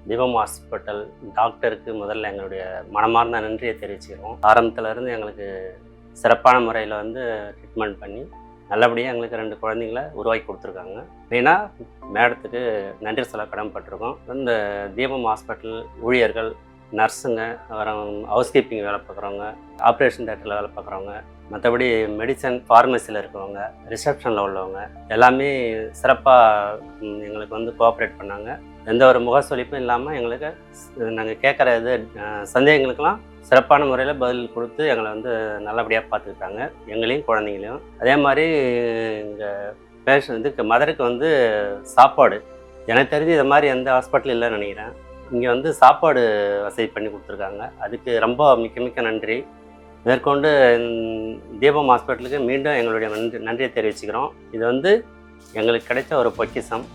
தீபம் ஹாஸ்பிட்டல் டாக்டருக்கு முதல்ல எங்களுடைய மனமார்ந்த நன்றியை தெரிவிச்சுக்கிறோம். ஆரம்பத்துலேருந்து எங்களுக்கு சிறப்பான முறையில் ட்ரீட்மெண்ட் பண்ணி நல்லபடியாக எங்களுக்கு 2 குழந்தைங்கள உருவாக்கி கொடுத்துருக்காங்க. மெயினாக மேடத்துக்கு நன்றி சொல்ல கடமைப்பட்டிருக்கோம். இந்த தீபம் ஹாஸ்பிட்டல் ஊழியர்கள், நர்ஸுங்க, அப்புறம் ஹவுஸ் கீப்பிங் வேலை பார்க்குறவங்க, ஆப்ரேஷன் தேட்டரில் வேலை பார்க்குறவங்க, மற்றபடி மெடிசன் ஃபார்மசியில் இருக்கிறவங்க, ரிசப்ஷனில் உள்ளவங்க எல்லாமே சிறப்பாக எங்களுக்கு கோஆப்ரேட் பண்ணாங்க. எந்த ஒரு முகசொலிப்பும் இல்லாமல் எங்களுக்கு நாங்கள் கேட்குற சந்தேகங்களுக்கெல்லாம் சிறப்பான முறையில் பதில் கொடுத்து எங்களை நல்லபடியாக பார்த்துக்கிட்டாங்க, எங்களையும் குழந்தைங்களையும். அதே மாதிரி எங்கள் மதருக்கு சாப்பாடு எனக்கு தெரிஞ்சு இது மாதிரி எந்த ஹாஸ்பிட்டலும் இல்லைன்னு நினைக்கிறேன். இங்கே சாப்பாடு வசதி பண்ணி கொடுத்துருக்காங்க. அதுக்கு ரொம்ப மிக்க நன்றி. மேற்கொண்டு தீபம் ஹாஸ்பிட்டலுக்கு மீண்டும் எங்களுடைய நன்றியை தெரிவிச்சுக்கிறோம். இது எங்களுக்கு கிடைச்ச ஒரு பொக்கிஷம்.